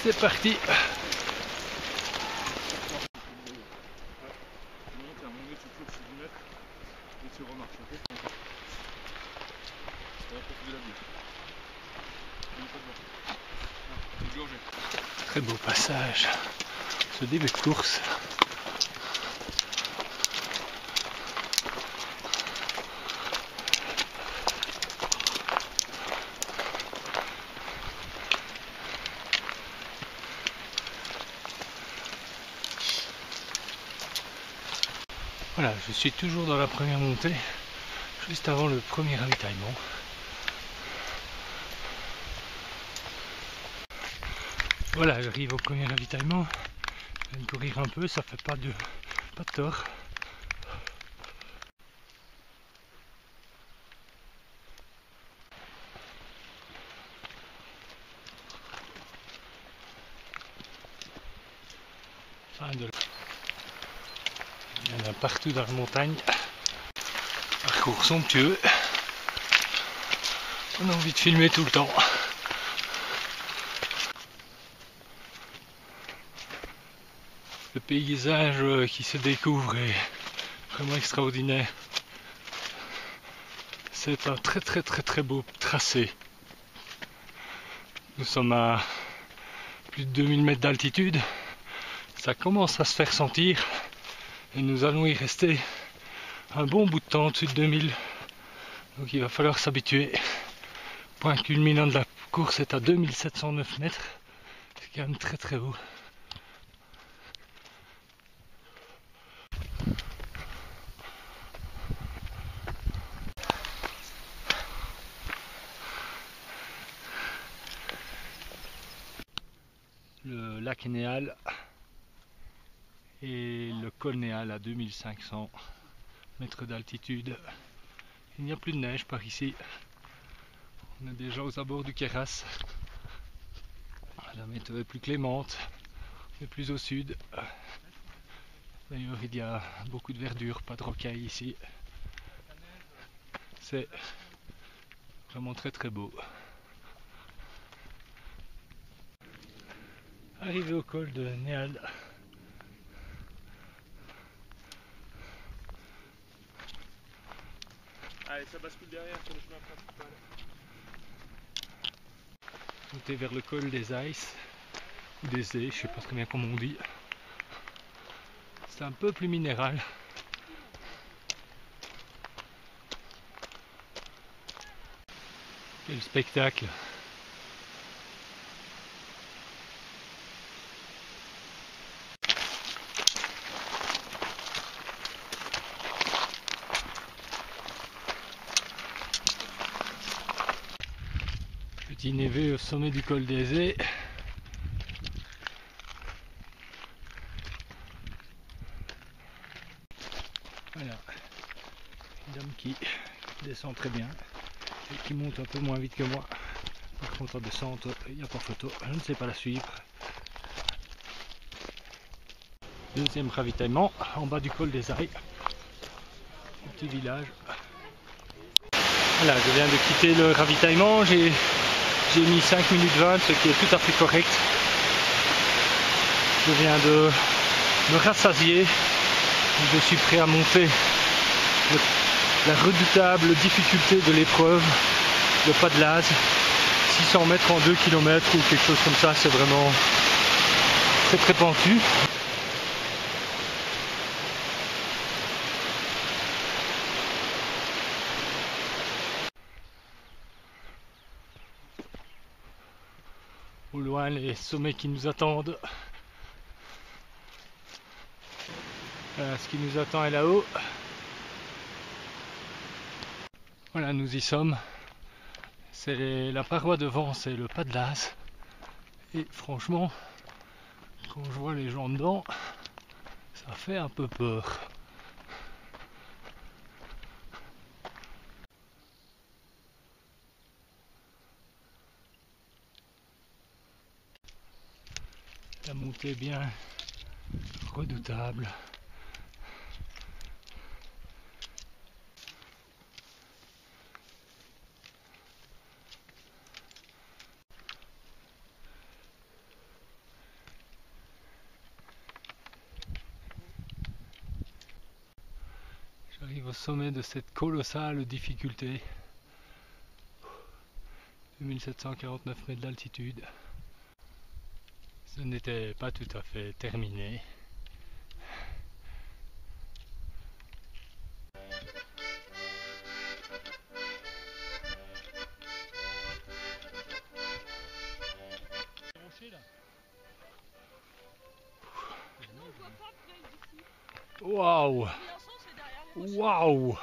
C'est parti. Très beau passage, ce début de course. Voilà, je suis toujours dans la première montée, juste avant le premier ravitaillement. Voilà, j'arrive au premier ravitaillement. Je viens de courir un peu, ça fait pas de tort. Fin de... Il y en a partout dans la montagne. Parcours somptueux. On a envie de filmer tout le temps. Le paysage qui se découvre est vraiment extraordinaire. C'est un très beau tracé. Nous sommes à plus de 2000 mètres d'altitude. Ça commence à se faire sentir et nous allons y rester un bon bout de temps au-dessus de 2000. Donc il va falloir s'habituer. Le point culminant de la course est à 2709 mètres. C'est quand même très haut. Le lac Néal et le col Néal à 2500 mètres d'altitude. Il n'y a plus de neige par ici. On est déjà aux abords du Queyras. La météo est plus clémente, mais plus au sud. D'ailleurs, il y a beaucoup de verdure, pas de rocailles ici. C'est vraiment très beau. Arrivé au col de Néal. Allez, ça bascule derrière sur le chemin principal. Monter vers le col des Ice, ou des Ais, je sais pas très bien comment on dit. C'est un peu plus minéral. Quel spectacle! Petit névé au sommet du col des Ais. Voilà, une dame qui descend très bien et qui monte un peu moins vite que moi. Par contre en descente, il n'y a pas photo, je ne sais pas la suivre. Deuxième ravitaillement en bas du col des Ailes, un petit village. Voilà, je viens de quitter le ravitaillement, j'ai mis 5 minutes 20, ce qui est tout à fait correct. Je viens de me rassasier, je suis prêt à monter la redoutable difficulté de l'épreuve, le pas de Laz, 600 mètres en 2 km ou quelque chose comme ça, c'est vraiment très pentu. Au loin, les sommets qui nous attendent. Ce qui nous attend est là-haut. Voilà, nous y sommes. C'est la paroi devant, c'est le pas de Laz. Et franchement, quand je vois les gens dedans, ça fait un peu peur. La montée est bien redoutable. au sommet de cette colossale difficulté. 2749 mètres d'altitude. Ce n'était pas tout à fait terminé. Waouh! Waouh!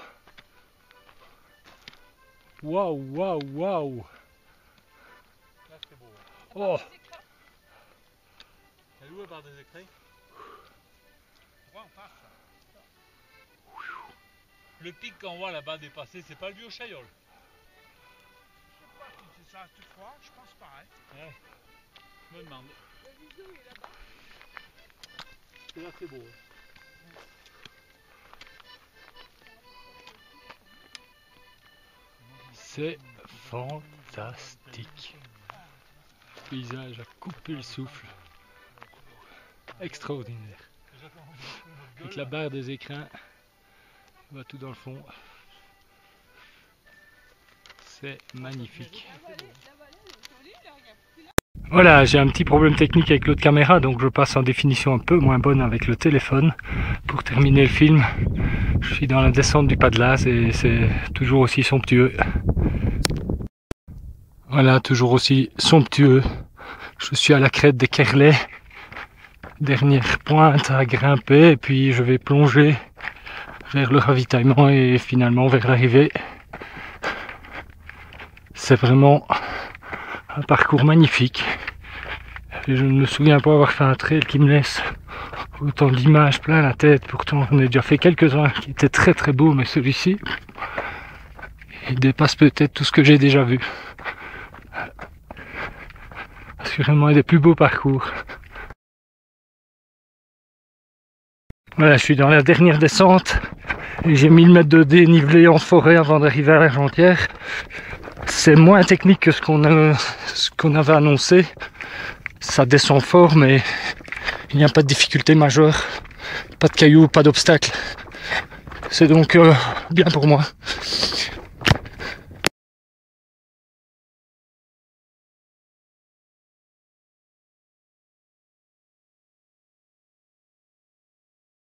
Waouh, waouh, waouh! Là c'est beau. Oh! Elle est où par des écrins? Ouais, on passe. Le pic qu'on voit là-bas dépasser, c'est pas le vieux Chaillol? Je sais pas si c'est ça, tu crois? Je pense pas. Ouais. Je me demande. Le visio est là-bas. C'est là c'est beau. C'est fantastique. Paysage à couper le souffle. Extraordinaire. Avec la barre des écrins, on va tout dans le fond. C'est magnifique. Voilà, j'ai un petit problème technique avec l'autre caméra, donc je passe en définition un peu moins bonne avec le téléphone. Pour terminer le film, je suis dans la descente du Pas de l'As et c'est toujours aussi somptueux. Voilà, toujours aussi somptueux. Je suis à la crête des Kerlets. Dernière pointe à grimper et puis je vais plonger vers le ravitaillement et finalement vers l'arrivée. C'est vraiment un parcours magnifique. Et je ne me souviens pas avoir fait un trail qui me laisse autant d'images plein la tête. Pourtant j'en ai déjà fait quelques-uns qui étaient très très beaux, mais celui-ci il dépasse peut-être tout ce que j'ai déjà vu. Assurément un des plus beaux parcours. Voilà, je suis dans la dernière descente et j'ai 1000 mètres de dénivelé en forêt avant d'arriver à l'Argentière. C'est moins technique que ce qu'on avait annoncé. Ça descend fort, mais il n'y a pas de difficulté majeure, pas de cailloux, pas d'obstacles. C'est donc bien pour moi.